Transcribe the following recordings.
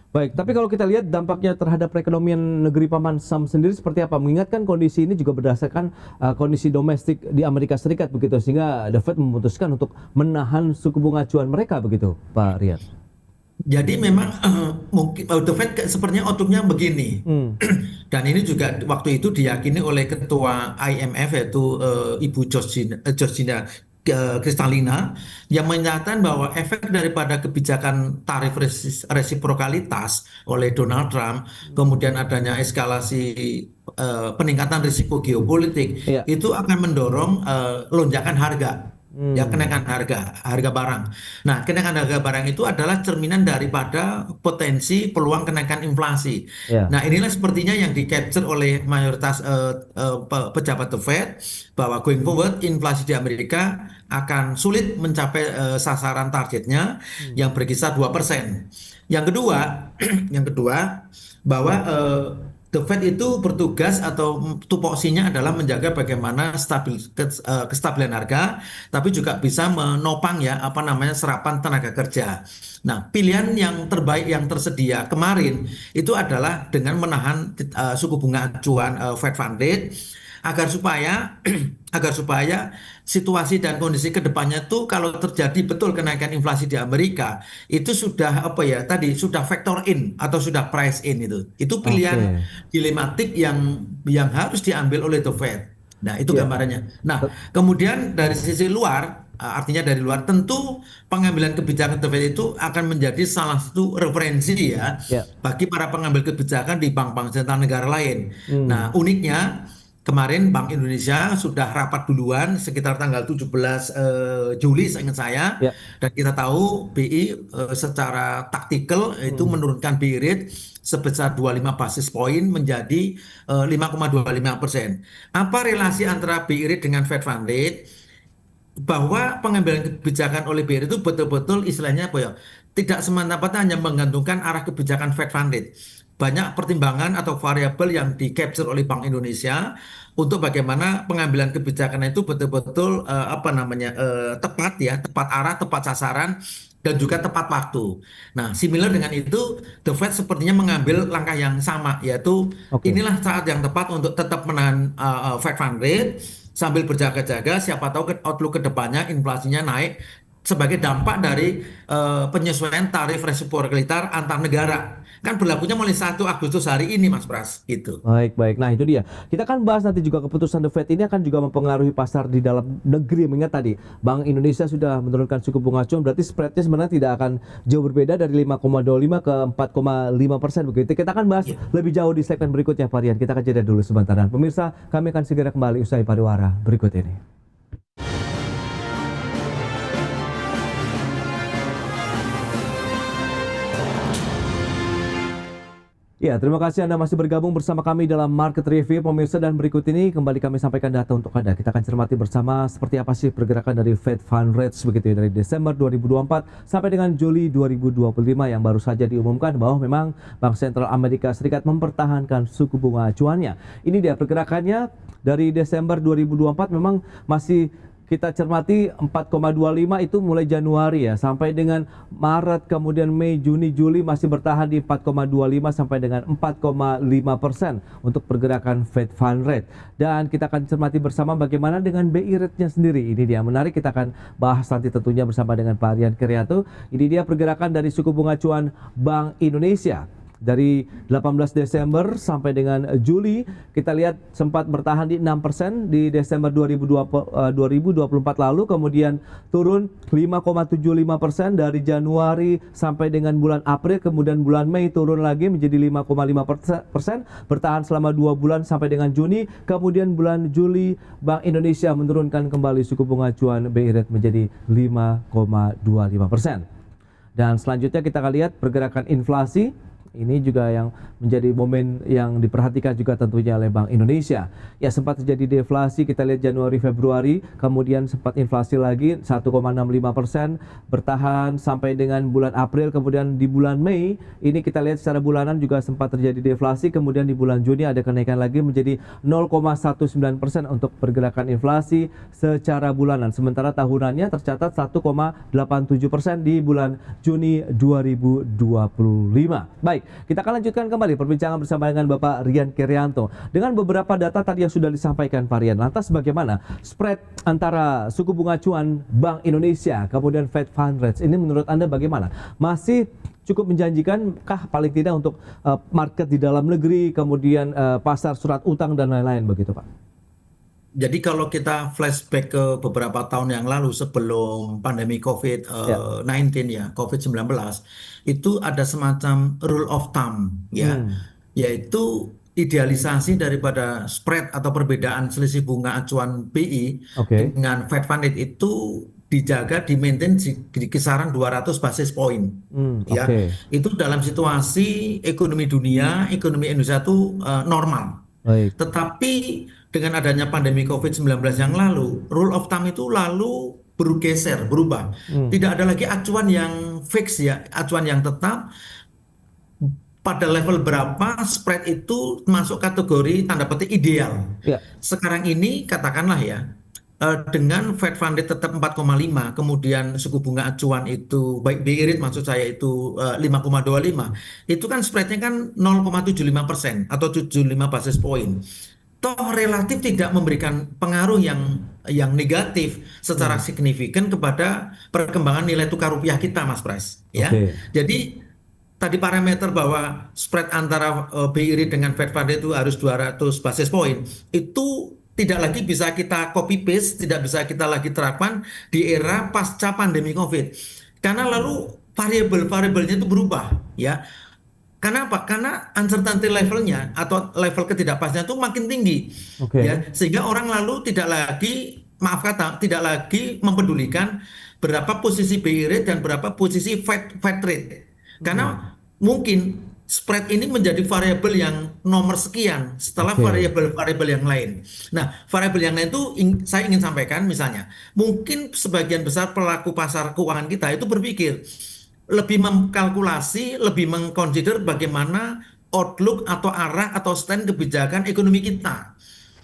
Baik, tapi kalau kita lihat dampaknya terhadap perekonomian negeri Paman Sam sendiri seperti apa? Mengingatkan kondisi ini juga berdasarkan kondisi domestik di Amerika Serikat begitu, sehingga The Fed memutuskan untuk menahan suku bunga acuan mereka begitu, Pak Rian. Jadi memang mungkin The Fed sepertinya outlook-nya begini. Hmm, Dan ini juga waktu itu diyakini oleh ketua IMF yaitu Ibu Georgina Kristalina yang menyatakan bahwa efek daripada kebijakan tarif resiprokalitas oleh Donald Trump, kemudian adanya eskalasi peningkatan risiko geopolitik iya. itu akan mendorong lonjakan harga. Ya, Hmm, kenaikan harga barang. Nah, kenaikan harga barang itu adalah cerminan daripada potensi peluang kenaikan inflasi. ya. Nah, inilah sepertinya yang di-capture oleh mayoritas pejabat The Fed bahwa going forward inflasi di Amerika akan sulit mencapai sasaran targetnya Hmm, yang berkisar 2%. Yang kedua, yang kedua bahwa The Fed itu bertugas atau tupoksinya adalah menjaga bagaimana kestabilan harga, tapi juga bisa menopang ya apa namanya serapan tenaga kerja. Nah, pilihan yang terbaik yang tersedia kemarin itu adalah dengan menahan suku bunga acuan Fed Fund Rate agar supaya agar supaya situasi dan kondisi kedepannya tuh kalau terjadi betul kenaikan inflasi di Amerika itu sudah apa ya tadi sudah factor in atau sudah price in itu pilihan oke. dilematik yang harus diambil oleh The Fed. Nah, itu Ya. gambarannya. Nah, Tet- kemudian dari sisi luar, artinya dari luar, tentu pengambilan kebijakan The Fed itu akan menjadi salah satu referensi ya Ya. bagi para pengambil kebijakan di bank-bank sentral negara lain. Hmm, Nah, uniknya kemarin Bank Indonesia sudah rapat duluan sekitar tanggal 17 Juli seingat saya ya. dan kita tahu BI secara taktikal itu Hmm, menurunkan BI rate sebesar 25 basis point menjadi 5,25%. Apa relasi antara BI rate dengan Fed Fund Rate? Bahwa pengambilan kebijakan oleh BI itu betul-betul istilahnya apa ya? Tidak semata-mata hanya menggantungkan arah kebijakan Fed Fund Rate. Banyak pertimbangan atau variabel yang di-capture oleh Bank Indonesia untuk bagaimana pengambilan kebijakan itu betul-betul apa namanya tepat ya, tepat arah, tepat sasaran dan juga tepat waktu. Nah, similar dengan itu, The Fed sepertinya mengambil langkah yang sama, yaitu oke. inilah saat yang tepat untuk tetap menahan Fed Fund Rate sambil berjaga-jaga. Siapa tahu outlook ke depannya inflasinya naik sebagai dampak dari penyesuaian tarif resiprokalitar antar negara. Kan berlakunya mulai 1 Agustus hari ini, Mas Pras. Gitu. Baik, baik. Nah, itu dia. Kita kan bahas nanti juga keputusan The Fed ini akan juga mempengaruhi pasar di dalam negeri. Mengingat tadi, Bank Indonesia sudah menurunkan suku bunga acuan, berarti spreadnya sebenarnya tidak akan jauh berbeda dari 5,25 ke 4,5% begitu. Kita akan bahas Ya. lebih jauh di segmen berikutnya, Varian. Kita akan jeda dulu sebentar. Dan pemirsa, kami akan segera kembali usai pariwara berikut ini. Ya, terima kasih Anda masih bergabung bersama kami dalam Market Review pemirsa, dan berikut ini kembali kami sampaikan data untuk Anda. Kita akan cermati bersama seperti apa sih pergerakan dari Fed Fund Rates begitu ya, dari Desember 2024 sampai dengan Juli 2025 yang baru saja diumumkan bahwa memang Bank Sentral Amerika Serikat mempertahankan suku bunga acuannya. Ini dia pergerakannya dari Desember 2024 memang masih kita cermati 4,25 itu mulai Januari ya sampai dengan Maret, kemudian Mei, Juni, Juli masih bertahan di 4,25 sampai dengan 4,5% untuk pergerakan Fed Fund Rate. Dan kita akan cermati bersama bagaimana dengan BI rate-nya sendiri. Ini dia menarik, kita akan bahas nanti tentunya bersama dengan Pak Rian Keriato. Ini dia pergerakan dari suku bunga acuan Bank Indonesia. Dari 18 Desember sampai dengan Juli, kita lihat sempat bertahan di 6% di Desember 2024 lalu, kemudian turun 5,75% dari Januari sampai dengan bulan April, kemudian bulan Mei turun lagi menjadi 5,5%, bertahan selama 2 bulan sampai dengan Juni, kemudian bulan Juli Bank Indonesia menurunkan kembali suku bunga acuan BI rate menjadi 5,25%. Dan selanjutnya kita akan lihat pergerakan inflasi. Ini juga yang menjadi momen yang diperhatikan juga tentunya oleh Bank Indonesia. Ya, sempat terjadi deflasi, kita lihat Januari Februari, kemudian sempat inflasi lagi 1,65%, bertahan sampai dengan bulan April, kemudian di bulan Mei ini kita lihat secara bulanan juga sempat terjadi deflasi, kemudian di bulan Juni ada kenaikan lagi menjadi 0,19% untuk pergerakan inflasi secara bulanan. Sementara tahunannya tercatat 1,87% di bulan Juni 2025. Baik. Baik, kita akan lanjutkan kembali perbincangan bersama dengan Bapak Rian Kerianto. Dengan beberapa data tadi yang sudah disampaikan Pak Rian, lantas bagaimana spread antara suku bunga acuan Bank Indonesia kemudian Fed Fund Rates ini menurut Anda bagaimana? Masih cukup menjanjikan kah paling tidak untuk market di dalam negeri, kemudian pasar surat utang dan lain-lain begitu Pak? Jadi kalau kita flashback ke beberapa tahun yang lalu sebelum pandemi Ya. COVID-19 ya, COVID-19, itu ada semacam rule of thumb ya, Hmm, yaitu idealisasi daripada spread atau perbedaan selisih bunga acuan BI oke. dengan Fed Fund Rate itu dijaga di maintain di kisaran 200 basis point ya. Oke. Itu dalam situasi ekonomi dunia, ekonomi Indonesia itu normal. Baik. Tetapi dengan adanya pandemi COVID-19 yang lalu, rule of thumb itu lalu bergeser, berubah. Hmm, Tidak ada lagi acuan yang fix ya, acuan yang tetap pada level berapa spread itu masuk kategori tanda petik ideal. ya. Sekarang ini katakanlah ya, dengan Fed Fund Rate tetap 4,5, kemudian suku bunga acuan itu, baik BI rate maksud saya itu 5,25, itu kan spreadnya kan 0,75% atau 75 basis point. Toh relatif tidak memberikan pengaruh yang negatif secara Hmm, signifikan kepada perkembangan nilai tukar rupiah kita, Mas Pres. Ya, oke. jadi tadi parameter bahwa spread antara BI rate dengan Fed Fund Rate itu harus 200 basis point itu tidak lagi bisa kita copy paste, tidak bisa kita lagi terapkan di era pasca pandemi COVID. Karena lalu variabel-variabelnya itu berubah, ya. Karena apa? Karena uncertainty levelnya atau level ketidakpastian itu makin tinggi, Oke. ya. Sehingga orang lalu tidak lagi, maaf kata, tidak lagi mempedulikan berapa posisi BI rate dan berapa posisi Fed rate. Hmm, Karena mungkin spread ini menjadi variabel yang nomor sekian setelah oke. variabel-variabel yang lain. Nah, variabel yang lain itu saya ingin sampaikan misalnya, mungkin sebagian besar pelaku pasar keuangan kita itu berpikir lebih mengkalkulasi, lebih mengconsider bagaimana outlook atau arah atau stand kebijakan ekonomi kita.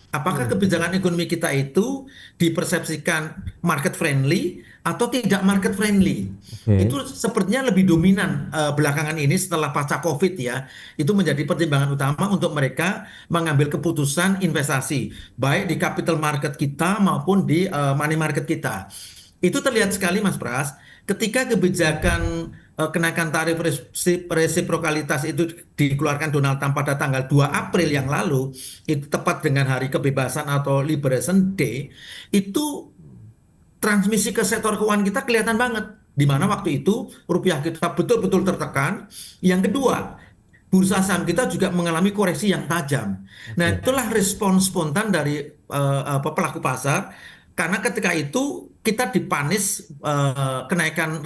Apakah Hmm, kebijakan ekonomi kita itu dipersepsikan market friendly atau tidak market friendly? oke. Itu sepertinya lebih dominan belakangan ini setelah pasca COVID ya. Itu menjadi pertimbangan utama untuk mereka mengambil keputusan investasi, baik di capital market kita maupun di money market kita. Itu terlihat sekali Mas Pras, ketika kebijakan kenaikan tarif resiprokalitas itu dikeluarkan Donald Trump pada tanggal 2 April yang lalu, itu tepat dengan hari kebebasan atau Liberation Day, itu transmisi ke sektor keuangan kita kelihatan banget. Di mana waktu itu rupiah kita betul-betul tertekan. Yang kedua, bursa saham kita juga mengalami koreksi yang tajam. Nah, Oke. itulah respon spontan dari pelaku pasar karena ketika itu kita dipanis kenaikan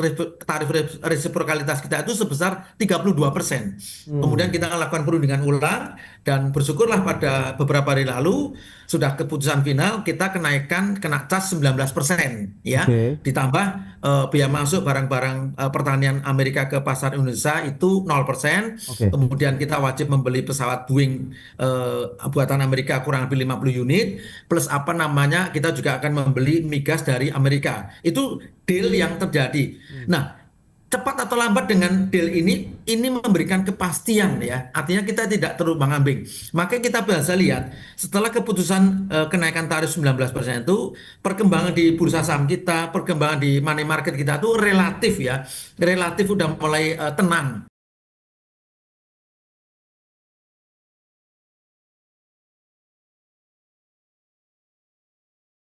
tarif resiprokalitas kita itu sebesar 32%. Kemudian Hmm, kita lakukan perundingan ulang dan bersyukurlah pada beberapa hari lalu sudah keputusan final kita kena cas 19% ya. oke. Ditambah biaya masuk barang-barang pertanian Amerika ke pasar Indonesia itu 0%. Oke. Kemudian kita wajib membeli pesawat Boeing buatan Amerika kurang lebih 50 unit plus apa namanya kita juga akan membeli migas dari Amerika. Itu deal yang terjadi. Hmm, Nah, cepat atau lambat dengan deal ini memberikan kepastian ya. Artinya kita tidak terombang-ambing. Maka kita bisa lihat setelah keputusan kenaikan tarif 19% itu perkembangan di bursa saham kita, perkembangan di money market kita itu relatif ya. Relatif udah mulai tenang.